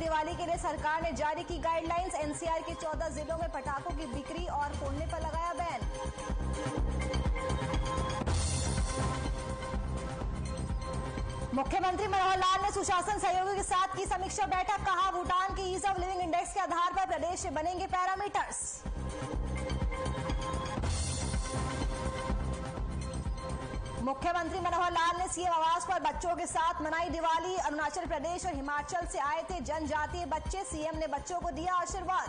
दिवाली के लिए सरकार ने जारी की गाइडलाइंस। एनसीआर के 14 जिलों में पटाखों की बिक्री और फोड़ने पर लगाया बैन। मुख्यमंत्री मनोहर लाल ने सुशासन सहयोगियों के साथ की समीक्षा बैठक। कहा, भूटान के ईज ऑफ लिविंग इंडेक्स के आधार पर प्रदेश से बनेंगे पैरामीटर्स। मुख्यमंत्री मनोहर लाल ने सीएम आवास पर बच्चों के साथ मनाई दिवाली। अरुणाचल प्रदेश और हिमाचल से आए थे जनजातीय बच्चे। सीएम ने बच्चों को दिया आशीर्वाद।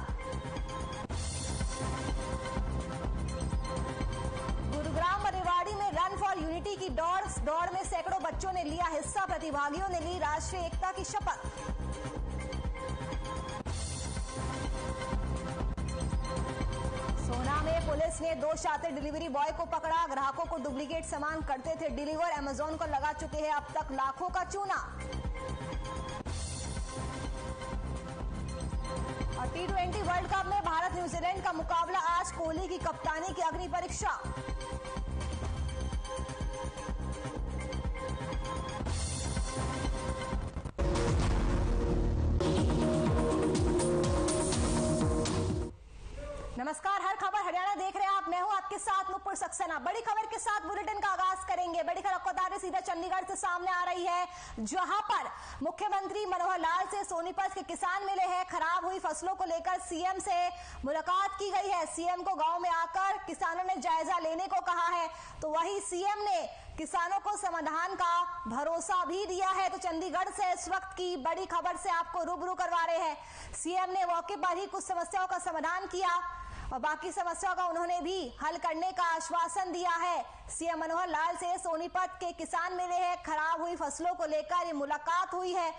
गुरुग्राम और रेवाड़ी में रन फॉर यूनिटी की दौड़ में सैकड़ों बच्चों ने लिया हिस्सा। प्रतिभागियों ने ली राष्ट्रीय एकता की शपथ। सोना में पुलिस ने 2 शातिर डिलीवरी बॉय को पकड़ा। ग्राहकों को डुप्लीकेट सामान करते थे डिलीवर। अमेजॉन को लगा चुके हैं अब तक लाखों का चूना। और T20 वर्ल्ड कप में भारत न्यूजीलैंड का मुकाबला आज। कोहली की कप्तानी की अग्नि परीक्षा। नमस्कार, हर खबर हरियाणा देख रहे हैं आप। मैं हूं आपके साथ नुपुर सक्सेना। बड़ी खबर के साथ बुलेटिन का आगाज करेंगे। बड़ी खबर आपको बता दें सीधा चंडीगढ़ से सामने आ रही है, जहां पर मुख्यमंत्री मनोहर लाल से सोनीपत के किसान मिले हैं। खराब हुई फसलों को लेकर सीएम से मुलाकात की गई है। सीएम को गांव में आकर किसानों ने जायजा लेने को कहा है, तो वही सीएम ने किसानों को समाधान का भरोसा भी दिया है। तो चंडीगढ़ से इस वक्त की बड़ी खबर से आपको रूबरू करवा रहे हैं। सीएम ने मौके पर ही कुछ समस्याओं का समाधान किया और बाकी समस्याओं का उन्होंने भी हल करने का आश्वासन दिया है। सीएम मनोहर लाल से सोनीपत के किसान मिले हैं। खराब हुई फसलों को लेकर ये मुलाकात हुई है।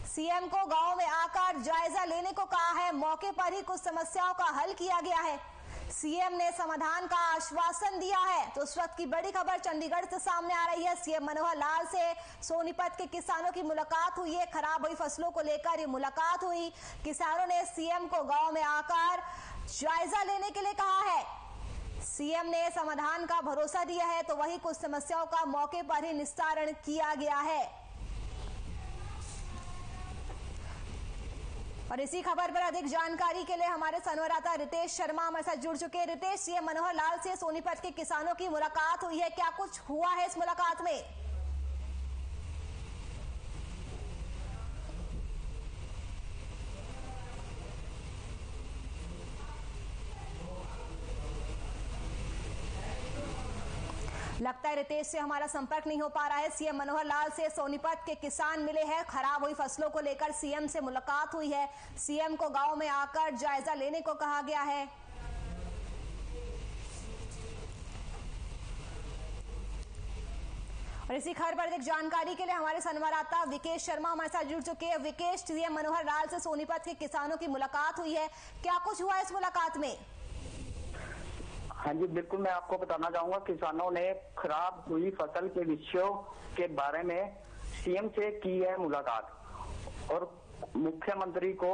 सीएम को गांव में आकर जायजा लेने को कहा है। मौके पर ही कुछ समस्याओं का हल किया गया है। सीएम ने समाधान का आश्वासन दिया है। तो उस वक्त की बड़ी खबर चंडीगढ़ से सामने आ रही है। सीएम मनोहर लाल से सोनीपत के किसानों की मुलाकात हुई है। खराब हुई फसलों को लेकर ये मुलाकात हुई। किसानों ने सीएम को गांव में आकर जायजा लेने के लिए कहा है। सीएम ने समाधान का भरोसा दिया है, तो वही कुछ समस्याओं का मौके पर ही निस्तारण किया गया है। और इसी खबर पर अधिक जानकारी के लिए हमारे संवाददाता रितेश शर्मा हमारे साथ जुड़ चुके हैं। रितेश, सीएम मनोहर लाल से सोनीपत के किसानों की मुलाकात हुई है, क्या कुछ हुआ है इस मुलाकात में? लगता है रितेश से हमारा संपर्क नहीं हो पा रहा है। सीएम मनोहर लाल से सोनीपत के किसान मिले हैं। खराब हुई फसलों को लेकर सीएम से मुलाकात हुई है। सीएम को गांव में आकर जायजा लेने को कहा गया है। और इसी खबर पर अधिक जानकारी के लिए हमारे संवाददाता विकेश शर्मा हमारे साथ जुड़ चुके हैं। विकेश, सीएम मनोहर लाल से सोनीपत के किसानों की मुलाकात हुई है, क्या कुछ हुआ इस मुलाकात में? हाँ जी, बिल्कुल। मैं आपको बताना चाहूंगा, किसानों ने खराब हुई फसल के विषयों के बारे में सीएम से की है मुलाकात और मुख्यमंत्री को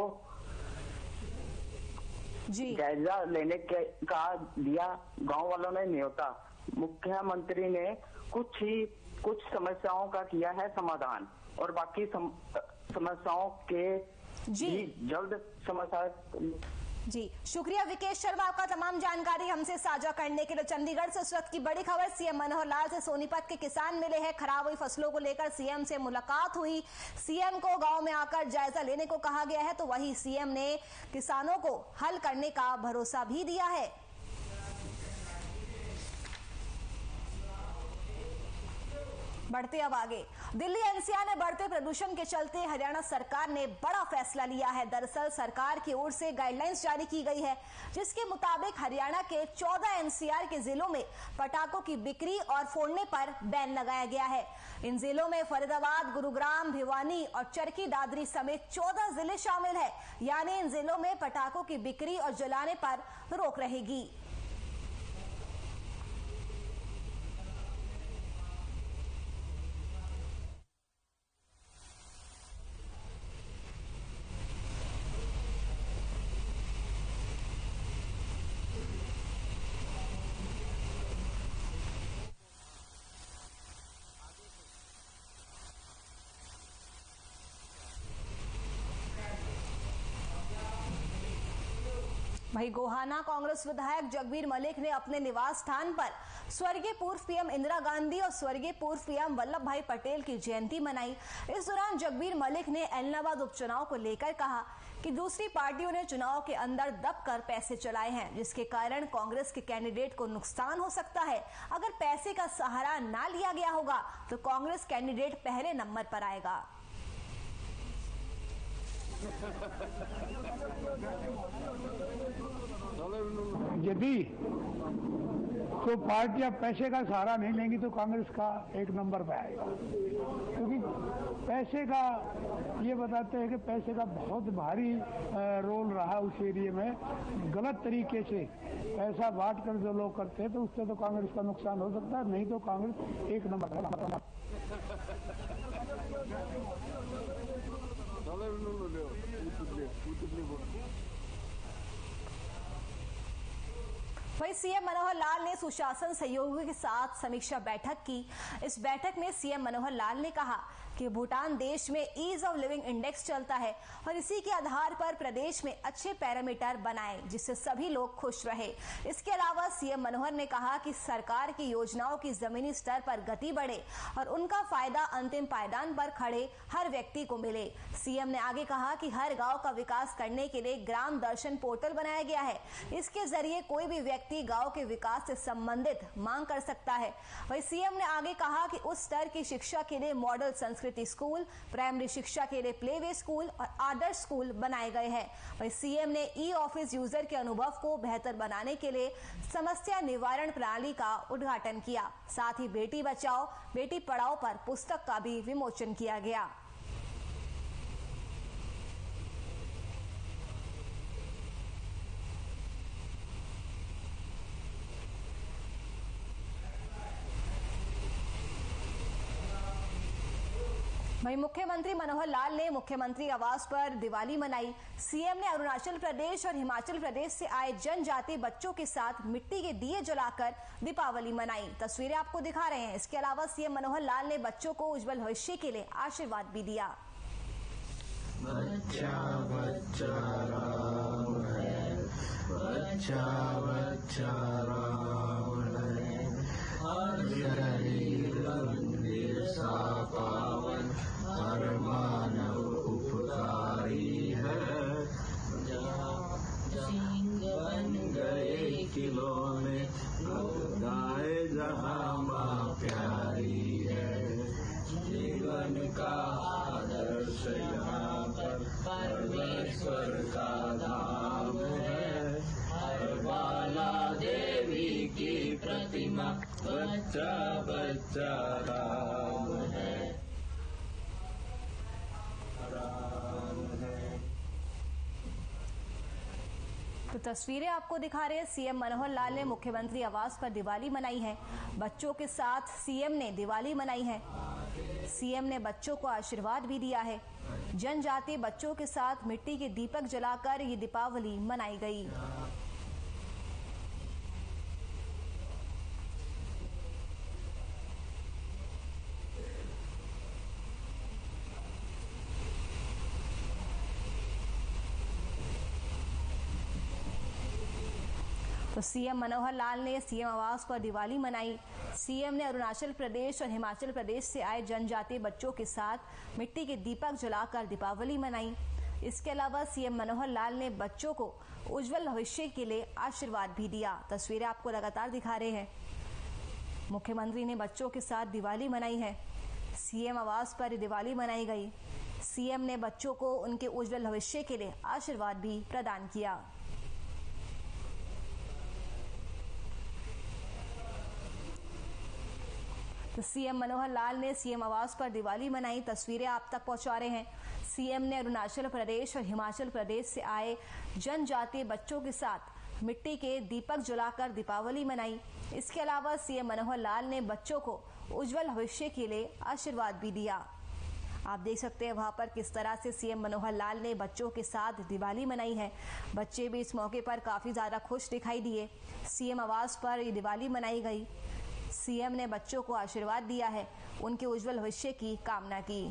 जायजा लेने का दिया गांव वालों ने न्योता। मुख्यमंत्री ने कुछ समस्याओं का किया है समाधान और बाकी समस्याओं के भी जल्द समाधान। जी, शुक्रिया विकेश शर्मा आपका तमाम जानकारी हमसे साझा करने के लिए। चंडीगढ़ से इस वक्त की बड़ी खबर, सीएम मनोहर लाल से सोनीपत के किसान मिले हैं। खराब हुई फसलों को लेकर सीएम से मुलाकात हुई। सीएम को गांव में आकर जायजा लेने को कहा गया है, तो वही सीएम ने किसानों को हल करने का भरोसा भी दिया है। बढ़ते अब आगे, दिल्ली एनसीआर में बढ़ते प्रदूषण के चलते हरियाणा सरकार ने बड़ा फैसला लिया है। दरअसल सरकार की ओर से गाइडलाइंस जारी की गई है, जिसके मुताबिक हरियाणा के 14 एनसीआर के जिलों में पटाखों की बिक्री और फोड़ने पर बैन लगाया गया है। इन जिलों में फरीदाबाद, गुरुग्राम, भिवानी और चरखी दादरी समेत 14 जिले शामिल है। यानी इन जिलों में पटाखों की बिक्री और जलाने पर रोक रहेगी। वहीं गोहाना कांग्रेस विधायक जगबीर मलिक ने अपने निवास स्थान पर स्वर्गीय पूर्व पीएम इंदिरा गांधी और स्वर्गीय पूर्व पीएम वल्लभ भाई पटेल की जयंती मनाई। इस दौरान जगबीर मलिक ने एलनाबाद उपचुनाव को लेकर कहा कि दूसरी पार्टियों ने चुनाव के अंदर दबकर पैसे चलाए हैं, जिसके कारण कांग्रेस के कैंडिडेट को नुकसान हो सकता है। अगर पैसे का सहारा ना लिया गया होगा तो कांग्रेस कैंडिडेट पहले नंबर पर आएगा। यदि तो पार्टियां पैसे का सहारा नहीं लेंगी तो कांग्रेस का एक नंबर पे आएगा, क्योंकि पैसे का ये बताते हैं कि पैसे का बहुत भारी रोल रहा उस एरिया में। गलत तरीके से पैसा बांट कर जो लोग करते हैं तो उससे तो कांग्रेस का नुकसान हो सकता है, नहीं तो कांग्रेस एक नंबर है। वहीं सीएम मनोहर लाल ने सुशासन सहयोगियों के साथ समीक्षा बैठक की। इस बैठक में सीएम मनोहर लाल ने कहा कि भूटान देश में ईज ऑफ लिविंग इंडेक्स चलता है और इसी के आधार पर प्रदेश में अच्छे पैरामीटर बनाएं जिससे सभी लोग खुश रहे। इसके अलावा सीएम मनोहर ने कहा कि सरकार की योजनाओं की जमीनी स्तर पर गति बढ़े और उनका फायदा अंतिम पायदान पर खड़े हर व्यक्ति को मिले। सीएम ने आगे कहा कि हर गांव का विकास करने के लिए ग्राम दर्शन पोर्टल बनाया गया है। इसके जरिए कोई भी व्यक्ति गांव के विकास से संबंधित मांग कर सकता है। वहीं सीएम ने आगे कहा कि उस स्तर की शिक्षा के लिए मॉडल संस्कृति स्कूल, प्राइमरी शिक्षा के लिए प्लेवे स्कूल और आदर्श स्कूल बनाए गए हैं। वहीं सीएम ने ई ऑफिस यूजर के अनुभव को बेहतर बनाने के लिए समस्या निवारण प्रणाली का उद्घाटन किया। साथ ही बेटी बचाओ बेटी पढ़ाओ पर पुस्तक का भी विमोचन किया गया। वहीं मुख्यमंत्री मनोहर लाल ने मुख्यमंत्री आवास पर दिवाली मनाई। सीएम ने अरुणाचल प्रदेश और हिमाचल प्रदेश से आए जनजातीय बच्चों के साथ मिट्टी के दिए जलाकर दीपावली मनाई। तस्वीरें आपको दिखा रहे हैं। इसके अलावा सीएम मनोहर लाल ने बच्चों को उज्जवल भविष्य के लिए आशीर्वाद भी दिया। बच्चा बच्चा राम है, बच्चा बच्चा राम है, हर शरीर मंदिर सा पावन, हर मानव उपकारी है। सिंह बन गए खिलौने, गाय जहाँ माँ प्यारी है। जीवन का आदर्श यहाँ पर परमेश्वर का धाम है। हर बाला देवी की प्रतिमा, बच्चा बच्चा राम है, राम है। तो तस्वीरें आपको दिखा रहे हैं। सीएम मनोहर लाल ने मुख्यमंत्री आवास पर दिवाली मनाई है। बच्चों के साथ सीएम ने दिवाली मनाई है। सीएम ने बच्चों को आशीर्वाद भी दिया है। जनजातीय बच्चों के साथ मिट्टी के दीपक जलाकर ये दीपावली मनाई गई। तो सीएम मनोहर लाल ने सीएम आवास पर दिवाली मनाई। सीएम ने अरुणाचल प्रदेश और हिमाचल प्रदेश से आए जनजातीय बच्चों के साथ मिट्टी के दीपक जलाकर दीपावली मनाई। इसके अलावा सीएम मनोहर लाल ने बच्चों को उज्जवल भविष्य के लिए आशीर्वाद भी दिया। तस्वीरें आपको लगातार दिखा रहे हैं। मुख्यमंत्री ने बच्चों के साथ दिवाली मनाई है। सीएम आवास पर दिवाली मनाई गई। सीएम ने बच्चों को उनके उज्जवल भविष्य के लिए आशीर्वाद भी प्रदान किया। तो सीएम मनोहर लाल ने सीएम आवास पर दिवाली मनाई। तस्वीरें आप तक पहुंचा रहे हैं। सीएम ने अरुणाचल प्रदेश और हिमाचल प्रदेश से आए जनजातीय बच्चों के साथ मिट्टी के दीपक जलाकर दीपावली मनाई। इसके अलावा सीएम मनोहर लाल ने बच्चों को उज्जवल भविष्य के लिए आशीर्वाद भी दिया। आप देख सकते हैं वहां पर किस तरह से सीएम मनोहर लाल ने बच्चों के साथ दिवाली मनाई है। बच्चे भी इस मौके पर काफी ज्यादा खुश दिखाई दिए। सीएम आवास पर ये दिवाली मनाई गई। सीएम ने बच्चों को आशीर्वाद दिया है, उनके उज्जवल भविष्य की कामना की।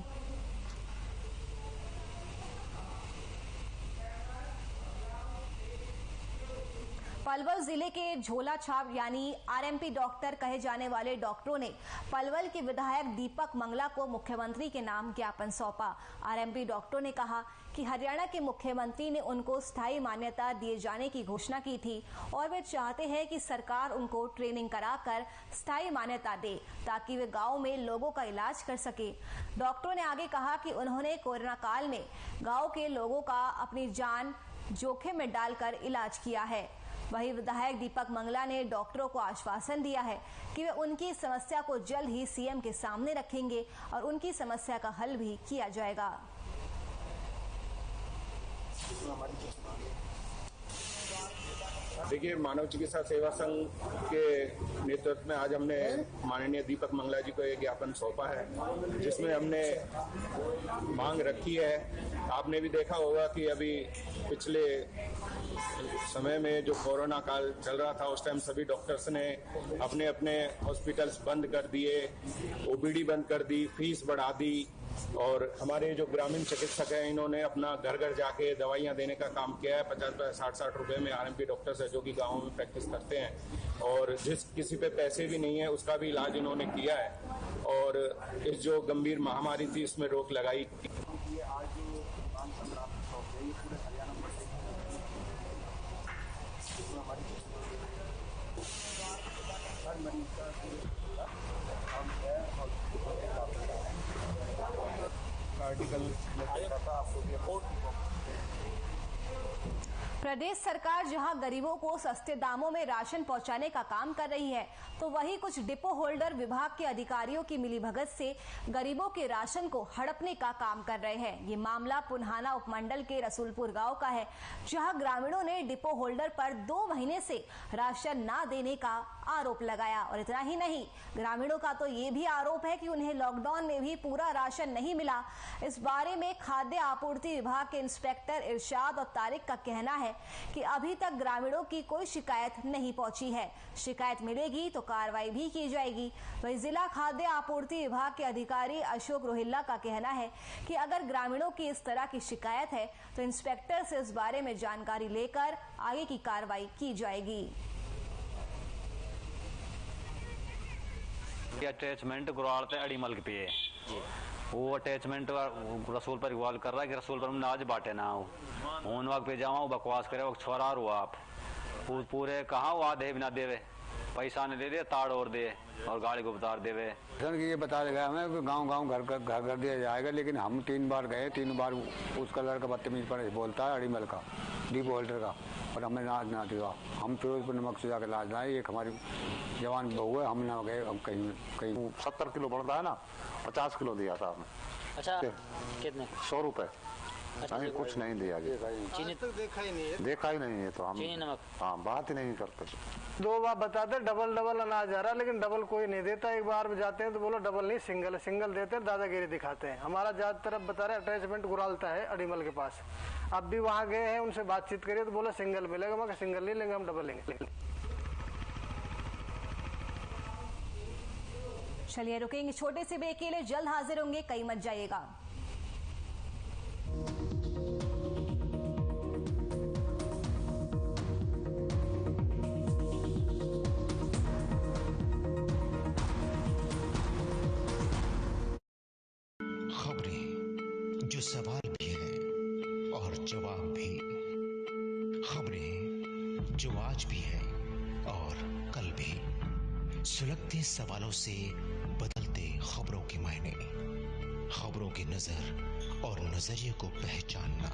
पलवल जिले के झोला छाप यानी आरएमपी डॉक्टर कहे जाने वाले डॉक्टरों ने पलवल के विधायक दीपक मंगला को मुख्यमंत्री के नाम ज्ञापन सौंपा। आरएमपी डॉक्टरों ने कहा कि हरियाणा के मुख्यमंत्री ने उनको स्थायी मान्यता दिए जाने की घोषणा की थी और वे चाहते हैं कि सरकार उनको ट्रेनिंग कराकर स्थायी मान्यता दे ताकि वे गांव में लोगों का इलाज कर सके। डॉक्टरों ने आगे कहा कि उन्होंने कोरोना काल में गांव के लोगों का अपनी जान जोखिम में डालकर इलाज किया है। वहीं विधायक दीपक मंगला ने डॉक्टरों को आश्वासन दिया है कि वे उनकी समस्या को जल्द ही सीएम के सामने रखेंगे और उनकी समस्या का हल भी किया जाएगा। देखिए, मानव चिकित्सा सेवा संघ के नेतृत्व में आज हमने माननीय दीपक मंगला जी को एक ज्ञापन सौंपा है, जिसमें हमने मांग रखी है। आपने भी देखा होगा कि अभी पिछले समय में जो कोरोना काल चल रहा था, उस टाइम सभी डॉक्टर्स ने अपने अपने हॉस्पिटल्स बंद कर दिए, ओपीडी बंद कर दी, फीस बढ़ा दी और हमारे जो ग्रामीण चिकित्सक हैं इन्होंने अपना घर घर जाके दवाइयां देने का काम किया है। 50-60 रुपए में आरएमपी डॉक्टर्स है जो कि गाँव में प्रैक्टिस करते हैं और जिस किसी पे पैसे भी नहीं है उसका भी इलाज इन्होंने किया है और इस जो गंभीर महामारी थी इसमें रोक लगाई। प्रदेश सरकार जहां गरीबों को सस्ते दामों में राशन पहुंचाने का काम कर रही है, तो वहीं कुछ डिपो होल्डर विभाग के अधिकारियों की मिलीभगत से गरीबों के राशन को हड़पने का काम कर रहे हैं। ये मामला पुन्हाना उपमंडल के रसूलपुर गांव का है, जहां ग्रामीणों ने डिपो होल्डर पर 2 महीने से राशन न देने का आरोप लगाया। और इतना ही नहीं, ग्रामीणों का तो ये भी आरोप है कि उन्हें लॉकडाउन में भी पूरा राशन नहीं मिला। इस बारे में खाद्य आपूर्ति विभाग के इंस्पेक्टर इरशाद और तारिक का कहना है कि अभी तक ग्रामीणों की कोई शिकायत नहीं पहुंची है। शिकायत मिलेगी तो कार्रवाई भी की जाएगी। वहीं जिला खाद्य आपूर्ति विभाग के अधिकारी अशोक रोहिल्ला का कहना है कि अगर ग्रामीणों की इस तरह की शिकायत है तो इंस्पेक्टर से इस बारे में जानकारी लेकर आगे की कार्रवाई की जाएगी। अटैचमेंट गुराड़ते अड़ीमल के पे वो अटैचमेंट रसूल पर इवाल कर रहा है कि रसूल पर नाज बांटे ना हो फोन वक्त पे जावा बकवास करे वो छोरा हुआ आप पूरे कहाँ हुआ दे बिना देवे पैसा ने दे दे ताड़ और दे और गाड़ी को उतार देवे। ये बता देगा हमें कि गांव घर दिया जाएगा, लेकिन हम 3 बार गए, 3 बार उसका लड़का बदतमीज पर बोलता है अड़ीमल का डिपो होल्डर का और हमें नाज ना दिया। हम फिरोजपुर नमक से जाकर लाज लाए। एक हमारी जवान बहू है, हम ना गए, हम कहीं 70 किलो बढ़ता है ना, 50 किलो दिया था आपने। अच्छा कितने? 100 रुपए। नहीं कुछ नहीं दिया गया, चीनी तो देखा ही नहीं है तो हम चीनी नमक हाँ बात ही नहीं करते। 2 बार बताते डबल अनाज आ रहा है, लेकिन डबल कोई नहीं देता। एक बार जाते हैं तो बोलो डबल नहीं सिंगल देते हैं, दादागिरी दिखाते हैं। हमारा ज्यादातर अब बता रहे अटैचमेंट गुरालता है अड़ीमल के पास। अब भी वहाँ गए हैं, उनसे बातचीत करिए तो बोला सिंगल मिलेगा। मगर सिंगल नहीं लेंगे, हम डबल लेंगे। चलिए रुकेंगे छोटे से ब्रेक के लिए, जल्द हाजिर होंगे, कहीं मत जाइएगा। खबरें जो सवाल भी है और जवाब भी, खबरें जो आज भी है और कल भी। सुलगते सवालों से बदलते खबरों के मायने, खबरों की नजर और नजरिए को पहचानना,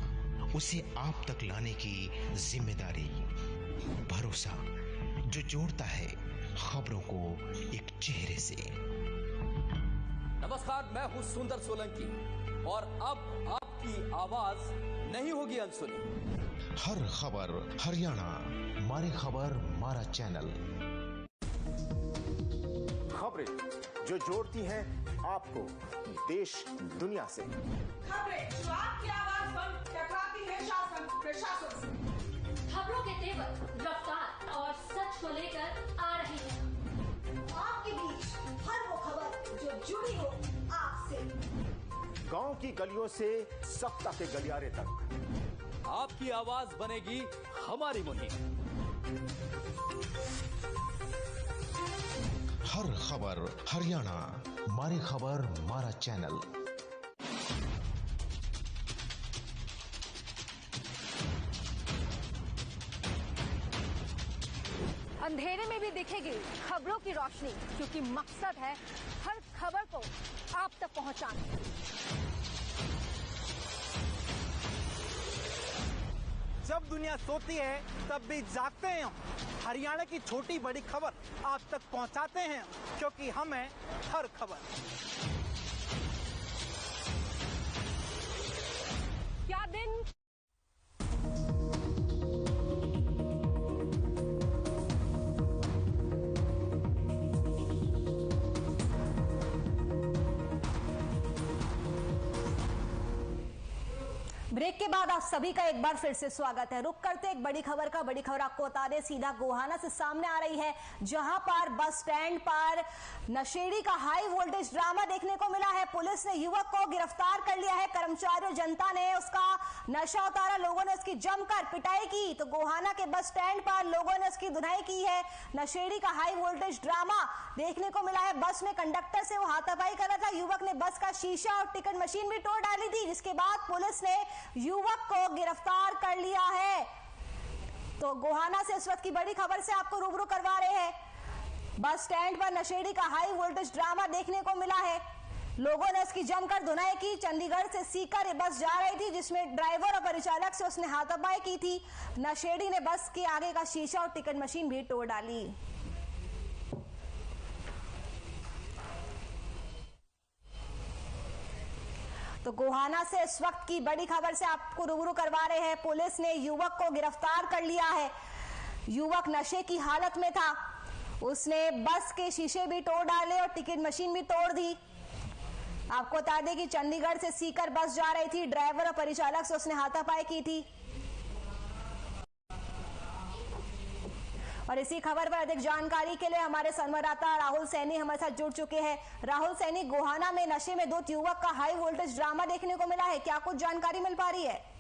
उसे आप तक लाने की जिम्मेदारी, भरोसा जो जोड़ता है खबरों को एक चेहरे से। नमस्कार, मैं हूं सुंदर सोलंकी और अब आपकी आवाज नहीं होगी अनसुनी। हर खबर हरियाणा, मारी खबर मारा चैनल। खबरें जो जोड़ती हैं आपको देश दुनिया से, खबरें जो आपकी आवाज पर टकराती है शासन प्रशासन से। खबरों के तेवर, रफ्तार और सच को लेकर आ रहे हैं आपके बीच हर वो खबर जो जुड़ी हो आपसे। गांव की गलियों से सत्ता के गलियारे तक आपकी आवाज बनेगी हमारी मुहिम। हर खबर हरियाणा, मारी खबर मारा चैनल। अंधेरे में भी दिखेगी खबरों की रोशनी, क्योंकि मकसद है हर खबर को आप तक पहुंचाना। जब दुनिया सोती है तब भी जागते हैं हम। हरियाणा की छोटी बड़ी खबर आप तक पहुंचाते हैं, क्योंकि हम हैं हर खबर। क्या दिन ब्रेक के बाद आप सभी का एक बार फिर से स्वागत है। रुक करते एक बड़ी खबर का। बड़ी खबर आपको बता दें, सीधा गोहाना से सामने आ रही है, जहां पर बस स्टैंड पर नशेड़ी का हाई वोल्टेज ड्रामा देखने को मिला है। पुलिस ने युवक को गिरफ्तार कर लिया है। कर्मचारियों जनता ने उसका नशा उतारा, लोगों ने उसकी जमकर पिटाई की। तो गोहाना के बस स्टैंड पर लोगों ने उसकी धुनाई की है। नशेड़ी का हाई वोल्टेज ड्रामा देखने को मिला है। बस में कंडक्टर से वो हाथापाई कर रहा था। युवक ने बस का शीशा और टिकट मशीन भी तोड़ डाली थी, जिसके बाद पुलिस ने युवक को गिरफ्तार कर लिया है। तो गोहाना से इस वक्त की बड़ी खबर से आपको रूबरू करवा रहे हैं। बस स्टैंड पर नशेड़ी का हाई वोल्टेज ड्रामा देखने को मिला है। लोगों ने इसकी जमकर धुनाई की। चंडीगढ़ से सीकर ये बस जा रही थी, जिसमें ड्राइवर और परिचालक से उसने हाथापाई की थी। नशेड़ी ने बस के आगे का शीशा और टिकट मशीन भी तोड़ डाली। तो गोहाना से इस वक्त की बड़ी खबर से आपको रूबरू करवा रहे हैं। पुलिस ने युवक को गिरफ्तार कर लिया है। युवक नशे की हालत में था। उसने बस के शीशे भी तोड़ डाले और टिकट मशीन भी तोड़ दी। आपको बता दें कि चंडीगढ़ से सीकर बस जा रही थी। ड्राइवर और परिचालक से उसने हाथापाई की थी। और इसी खबर पर अधिक जानकारी के लिए हमारे संवाददाता राहुल सैनी हमारे साथ जुड़ चुके हैं। राहुल सैनी, गोहाना में नशे में 2 युवक का हाई वोल्टेज ड्रामा देखने को मिला है, क्या कुछ जानकारी मिल पा रही है?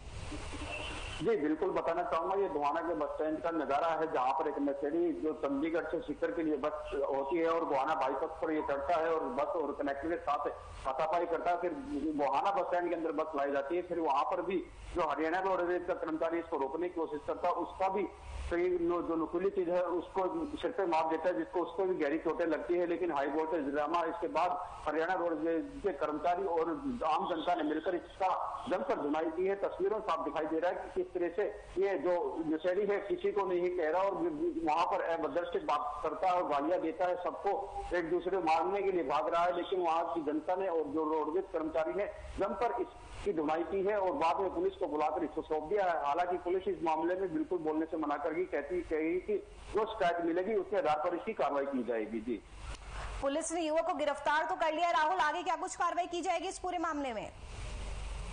जी बिल्कुल बताना चाहूंगा, ये गोहाना के बस स्टैंड का नजारा है, जहाँ पर एक नशेड़ी जो चंडीगढ़ से सीकर के लिए बस होती है और गोहाना बाईपास पर ये चढ़ता है और बस और कनेक्टर के साथ हाथापाई करता है। फिर गोहाना बस स्टैंड के अंदर बस लाई जाती है। फिर वहां पर भी जो हरियाणा रोडवेज का कर्मचारी इसको रोकने की कोशिश करता है, उसका भी जो नुकीली चीज है उसको सिर पे मार देता है, जिसको उसको भी गहरी चोटें लगती है। लेकिन हाई वोल्टेज ड्रामा इसके बाद हरियाणा रोडवेज के कर्मचारी और आम जनता ने मिलकर इसका जमकर धुनाई की है। तस्वीरों साफ दिखाई दे रहा है कि किस तरह से ये जो नशेड़ी है किसी को नहीं कह रहा और वहां पर अभद्र से बात करता है और गालियां देता है, सबको एक दूसरे को मारने के लिए भाग रहा है। लेकिन वहां की जनता ने और जो रोडवेज कर्मचारी है जमकर इसकी धुनाई की है और बाद में पुलिस को बुलाकर इसको सौंप दिया है। हालांकि पुलिस इस मामले में बिल्कुल बोलने से मना करके कहेगी कि जो शिकायत मिलेगी उसके आधार पर इसकी कार्रवाई की जाएगी। जी, पुलिस ने युवक को गिरफ्तार तो कर लिया। राहुल, आगे क्या कुछ कार्रवाई की जाएगी इस पूरे मामले में?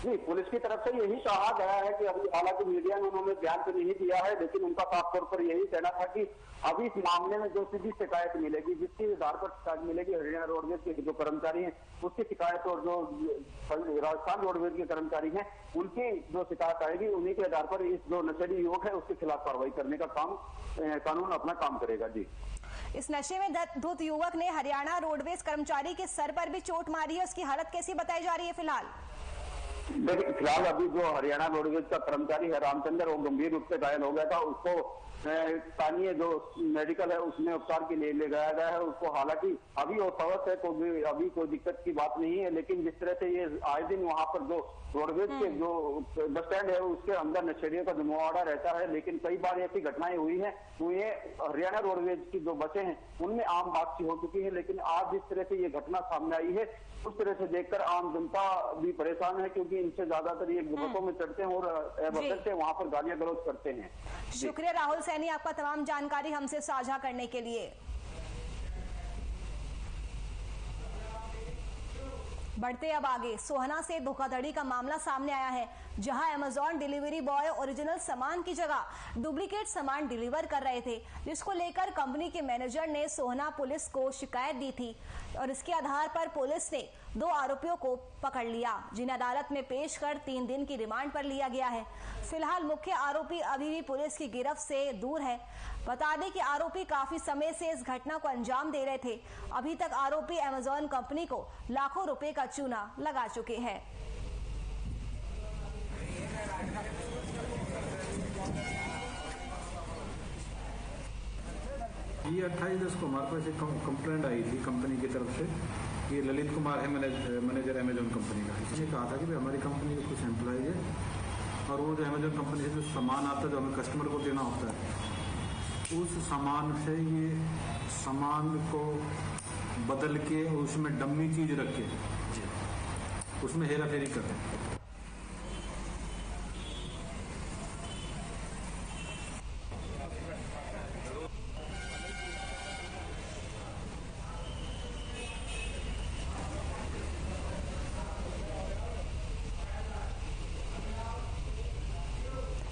जी, पुलिस की तरफ से यही कहा गया है कि अभी हालांकि मीडिया में उन्होंने बयान तो नहीं दिया है, लेकिन उनका साफ तौर पर यही कहना था कि अभी इस मामले में जो सीधी शिकायत मिलेगी, जिसके आधार पर शिकायत मिलेगी हरियाणा रोडवेज के जो कर्मचारी हैं उसकी शिकायत और जो राजस्थान रोडवेज के कर्मचारी हैं उनकी जो शिकायत आएगी, उन्हीं के आधार पर इस जो नशेड़ी युवक है उसके खिलाफ कार्रवाई करने का काम कानून अपना काम करेगा। जी, इस नशे में धुत युवक ने हरियाणा रोडवेज कर्मचारी के सर पर भी चोट मारी है। उसकी हालत कैसी बताई जा रही है फिलहाल? देखिए, फिलहाल अभी जो हरियाणा रोडवेज का कर्मचारी है रामचंद्र, वो गंभीर रूप से घायल हो गया था। उसको स्थानीय जो मेडिकल है उसमें उपचार के लिए ले जाया गया है उसको। हालांकि अभी वो स्वस्थ है, तो अभी कोई दिक्कत की बात नहीं है। लेकिन जिस तरह से ये आए दिन वहां पर जो रोडवेज के जो बस स्टैंड है उसके अंदर नशेड़ियों का जमावड़ा रहता है, लेकिन कई बार ऐसी घटनाएं हुई है तो ये हरियाणा रोडवेज की जो बसें हैं उनमें आम बात सी हो चुकी है। लेकिन आज जिस तरह से ये घटना सामने आई है उस तरह से देखकर आम जनता भी परेशान है, क्योंकि इनसे ज्यादातर ये बसों में चढ़ते हैं और बस से वहां पर गालियां गलौज करते हैं। शुक्रिया राहुल सैनी, आपका तमाम जानकारी हमसे साझा करने के लिए। बढ़ते अब आगे, सोहना से धोखाधड़ी का मामला सामने आया है, जहां अमेजॉन डिलीवरी बॉय ओरिजिनल सामान की जगह डुप्लीकेट सामान डिलीवर कर रहे थे, जिसको लेकर कंपनी के मैनेजर ने सोहना पुलिस को शिकायत दी थी और इसके आधार पर पुलिस ने 2 आरोपियों को पकड़ लिया, जिन्हें अदालत में पेश कर 3 दिन की रिमांड पर लिया गया है। फिलहाल मुख्य आरोपी अभी भी पुलिस की गिरफ्त से दूर है। बता दें कि आरोपी काफी समय से इस घटना को अंजाम दे रहे थे। अभी तक आरोपी अमेजॉन कंपनी को लाखों रुपए का चूना लगा चुके हैं। ये 28/10 को हमारे पास एक कंप्लेंट आई थी कंपनी की तरफ से। ये ललित कुमार है, मैनेजर अमेजॉन कंपनी का। इसने कहा था कि भाई हमारी कंपनी के कुछ एम्प्लॉइज है और वो जो अमेजॉन कंपनी से जो सामान आता है जो हमें कस्टमर को देना होता है, उस सामान से ये सामान को बदल के उसमें डम्मी चीज रख के उसमें हेरा फेरी करते हैं।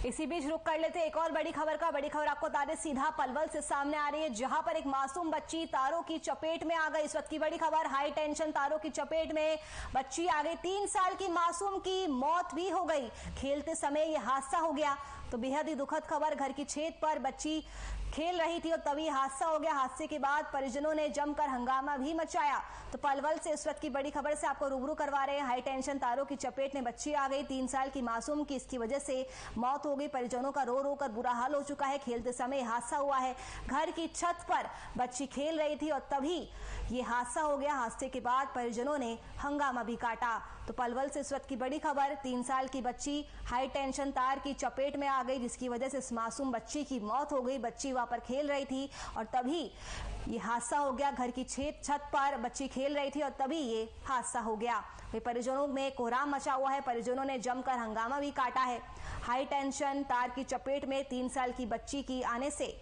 इसी बीच रुक कर लेते एक और बड़ी खबर का। बड़ी खबर आपको बता दें, सीधा पलवल से सामने आ रही है, जहां पर एक मासूम बच्ची तारों की चपेट में आ गई। इस वक्त की बड़ी खबर, हाई टेंशन तारों की चपेट में बच्ची आ गई। 3 साल की मासूम की मौत भी हो गई। खेलते समय यह हादसा हो गया। तो बेहद ही दुखद खबर, घर की छत पर बच्ची खेल रही थी और तभी हादसा हो गया। हादसे के बाद परिजनों ने जमकर हंगामा भी मचाया। तो पलवल से इस वक्त की बड़ी खबर से आपको रूबरू करवा रहे हैं। हाई टेंशन तारों की चपेट में बच्ची आ गई, 3 साल की मासूम की इसकी वजह से मौत हो गई। परिजनों का रो रो कर बुरा हाल हो चुका है। खेलते समय हादसा हुआ है, घर की छत पर बच्ची खेल रही थी और तभी ये हादसा हो गया। हादसे के बाद परिजनों ने हंगामा भी काटा। तो पलवल से इस वक्त की बड़ी खबर, 3 साल की बच्ची हाई टेंशन तार की चपेट में आ गई, जिसकी वजह से इस मासूम बच्ची की मौत हो गई। बच्ची वहां पर खेल रही थी और तभी ये हादसा हो गया। घर की छत पर बच्ची खेल रही थी और तभी ये हादसा हो गया। परिजनों में कोहराम मचा हुआ है, परिजनों ने जमकर हंगामा भी काटा है। हाई टेंशन तार की चपेट में 3 साल की बच्ची की आने से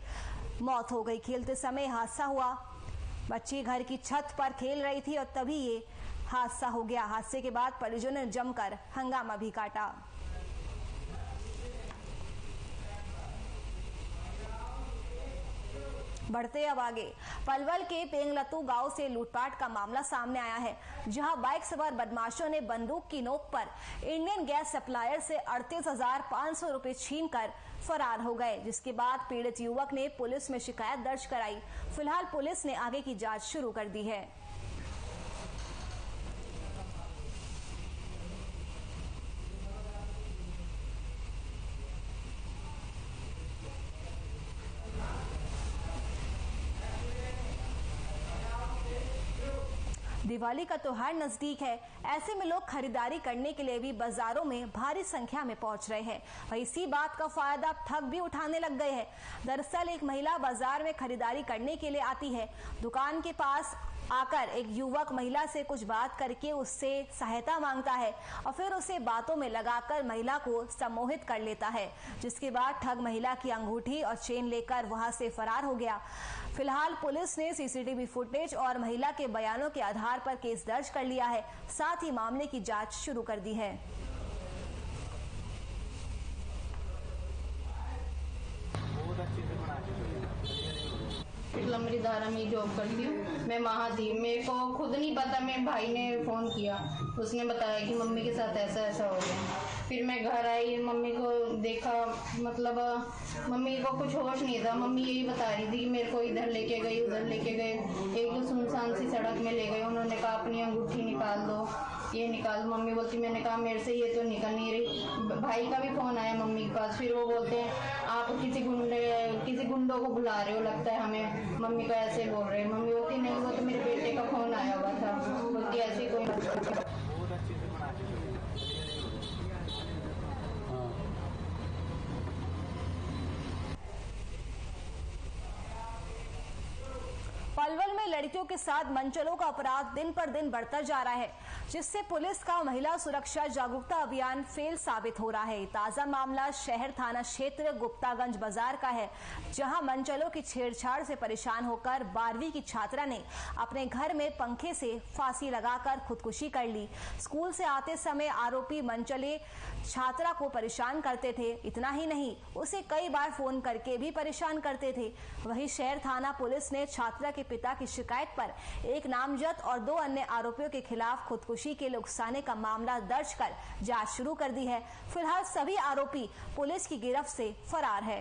मौत हो गई। खेलते समय हादसा हुआ, बच्ची घर की छत पर खेल रही थी और तभी ये हादसा हो गया। हादसे के बाद परिजनों ने जमकर हंगामा भी काटा। बढ़ते अब आगे, पलवल के पेंगलतू गांव से लूटपाट का मामला सामने आया है, जहां बाइक सवार बदमाशों ने बंदूक की नोक पर इंडियन गैस सप्लायर से 38,500 रुपए छीनकर फरार हो गए, जिसके बाद पीड़ित युवक ने पुलिस में शिकायत दर्ज कराई। फिलहाल पुलिस ने आगे की जांच शुरू कर दी है। दिवाली का त्योहार नजदीक है, ऐसे में लोग खरीदारी करने के लिए भी बाजारों में भारी संख्या में पहुंच रहे हैं। वहीं इसी बात का फायदा ठग भी उठाने लग गए हैं। दरअसल एक महिला बाजार में खरीदारी करने के लिए आती है। दुकान के पास आकर एक युवक महिला से कुछ बात करके उससे सहायता मांगता है और फिर उसे बातों में लगाकर महिला को सम्मोहित कर लेता है, जिसके बाद ठग महिला की अंगूठी और चेन लेकर वहां से फरार हो गया। फिलहाल पुलिस ने सीसीटीवी फुटेज और महिला के बयानों के आधार पर केस दर्ज कर लिया है, साथ ही मामले की जांच शुरू कर दी है। लंबरी धारा में जॉब करती हूँ मैं, वहाँ थी। मेरे को खुद नहीं पता, मेरे भाई ने फ़ोन किया, उसने बताया कि मम्मी के साथ ऐसा ऐसा हो गया। फिर मैं घर आई, मम्मी को देखा, मतलब मम्मी को कुछ होश नहीं था। मम्मी यही बता रही थी कि मेरे को इधर लेके गई उधर लेके गए, एक तो सुनसान सी सड़क में ले गए। उन्होंने कहा अपनी अंगूठी निकाल दो, ये निकाल। मम्मी बोलती, मैंने कहा मेरे से ये तो निकल नहीं रही। भाई का भी फ़ोन आया मम्मी के पास, फिर वो बोलते हैं आप किसी गुंडों को बुला रहे हो, लगता है हमें। मम्मी को ऐसे बोल रहे हैं। मम्मी बोलती नहीं, वो तो मेरे बेटे का फ़ोन आया हुआ था। बोलती ऐसे कोई पलवल में लड़कियों लड़कियों के साथ मनचलों का अपराध दिन पर दिन बढ़ता जा रहा है, जिससे पुलिस का महिला सुरक्षा जागरूकता अभियान फेल साबित हो रहा है। ताजा मामला शहर थाना क्षेत्र गुप्तागंज बाजार का है, जहां मनचलों की छेड़छाड़ से परेशान होकर 12वीं की छात्रा ने अपने घर में पंखे से फांसी लगाकर खुदकुशी कर ली। स्कूल से आते समय आरोपी मनचले छात्रा को परेशान करते थे। इतना ही नहीं, उसे कई बार फोन करके भी परेशान करते थे। वहीं शहर थाना पुलिस ने छात्रा के पिता की शिकायत पर एक नामजद और 2 अन्य आरोपियों के खिलाफ खुदकुशी के लिए उकसाने का मामला दर्ज कर जांच शुरू कर दी है। फिलहाल सभी आरोपी पुलिस की गिरफ्त से फरार है।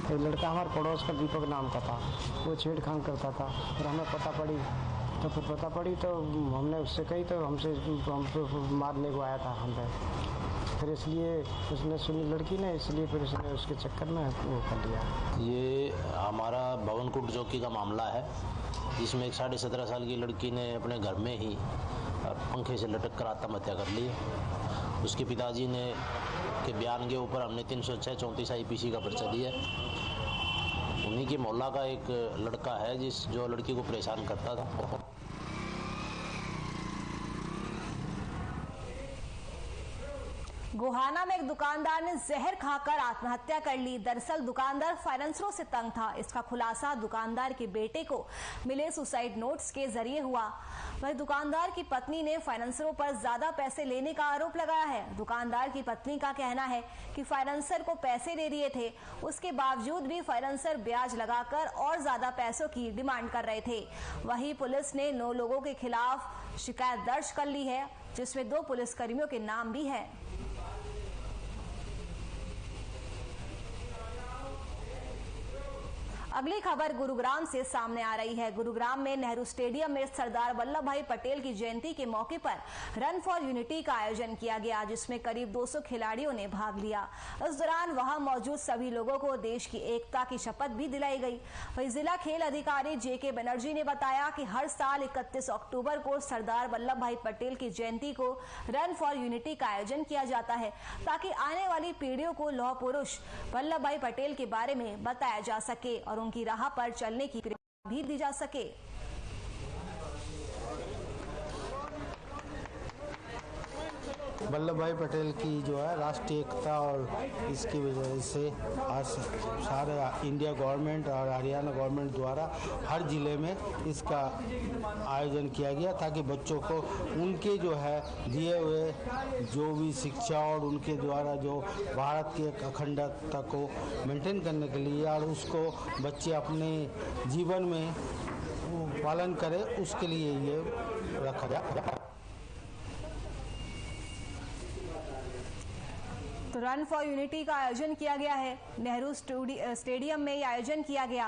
एक लड़का हमारे पड़ोस का दीपक नाम का था, वो छेड़खानी करता था। फिर हमें पता पड़ी तो हमने उससे कही, तो हम मारने को आया था हम पे। फिर इसलिए उसने सुनी लड़की ने, इसलिए फिर उसने उसके चक्कर में वो कर लिया। ये हमारा भवनकुट चौकी का मामला है, जिसमें एक 17.5 साल की लड़की ने अपने घर में ही पंखे से लटक कर आत्महत्या कर ली। उसके पिताजी ने के बयान के ऊपर हमने 306/34 IPC का पर्चा दिया। उन्हीं के मोहल्ला का एक लड़का है जो लड़की को परेशान करता था। गोहाना में एक दुकानदार ने जहर खाकर आत्महत्या कर ली। दरअसल दुकानदार फाइनेंसरों से तंग था। इसका खुलासा दुकानदार के बेटे को मिले सुसाइड नोट्स के जरिए हुआ। वहीं दुकानदार की पत्नी ने फाइनेंसरों पर ज्यादा पैसे लेने का आरोप लगाया है। दुकानदार की पत्नी का कहना है कि फाइनेंसर को पैसे दे दिए थे, उसके बावजूद भी फाइनेंसर ब्याज लगाकर और ज्यादा पैसों की डिमांड कर रहे थे। वहीं पुलिस ने 9 लोगों के खिलाफ शिकायत दर्ज कर ली है, जिसमें 2 पुलिसकर्मियों के नाम भी हैं। अगली खबर गुरुग्राम से सामने आ रही है। गुरुग्राम में नेहरू स्टेडियम में सरदार वल्लभ भाई पटेल की जयंती के मौके पर रन फॉर यूनिटी का आयोजन किया गया, जिसमें करीब 200 खिलाड़ियों ने भाग लिया। इस दौरान वहां मौजूद सभी लोगों को देश की एकता की शपथ भी दिलाई गई। वहीं जिला खेल अधिकारी JK बनर्जी ने बताया कि हर साल 31 अक्टूबर को सरदार वल्लभ भाई पटेल की जयंती को रन फॉर यूनिटी का आयोजन किया जाता है, ताकि आने वाली पीढ़ियों को लौह पुरुष वल्लभ भाई पटेल के बारे में बताया जा सके और उनकी राह पर चलने की प्रेरणा भी दी जा सके। वल्लभ भाई पटेल की जो है राष्ट्रीय एकता और इसकी वजह से आज सारे इंडिया गवर्नमेंट और हरियाणा गवर्नमेंट द्वारा हर ज़िले में इसका आयोजन किया गया, ताकि बच्चों को उनके जो है दिए हुए जो भी शिक्षा और उनके द्वारा जो भारत की एक अखंडता को मेंटेन करने के लिए और उसको बच्चे अपने जीवन में पालन करें, उसके लिए ये रखा जाए। तो रन फॉर यूनिटी का आयोजन किया गया है। नेहरू स्टेडियम में ये आयोजन किया गया।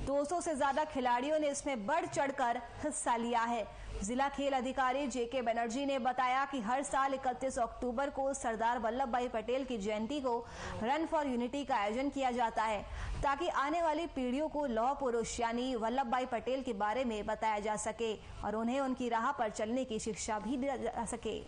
200 से ज्यादा खिलाड़ियों ने इसमें बढ़ चढ़कर हिस्सा लिया है। जिला खेल अधिकारी JK बनर्जी ने बताया कि हर साल 31 अक्टूबर को सरदार वल्लभ भाई पटेल की जयंती को रन फॉर यूनिटी का आयोजन किया जाता है, ताकि आने वाली पीढ़ियों को लौह पुरुष यानी वल्लभ भाई पटेल के बारे में बताया जा सके और उन्हें उनकी राह पर चलने की शिक्षा भी दी जा सके।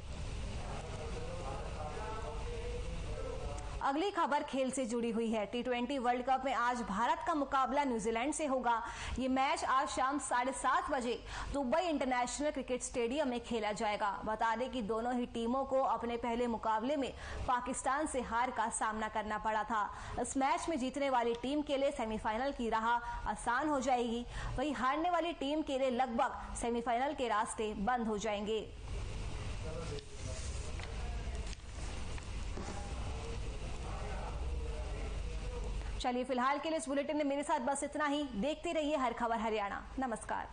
अगली खबर खेल से जुड़ी हुई है। T20 वर्ल्ड कप में आज भारत का मुकाबला न्यूजीलैंड से होगा। ये मैच आज शाम 7:30 बजे दुबई इंटरनेशनल क्रिकेट स्टेडियम में खेला जाएगा। बता दें कि दोनों ही टीमों को अपने पहले मुकाबले में पाकिस्तान से हार का सामना करना पड़ा था। इस मैच में जीतने वाली टीम के लिए सेमीफाइनल की राह आसान हो जाएगी, वहीं हारने वाली टीम के लिए लगभग सेमीफाइनल के रास्ते बंद हो जाएंगे। चलिए फिलहाल के लिए इस बुलेटिन में मेरे साथ बस इतना ही। देखते रहिए हर खबर हरियाणा। नमस्कार।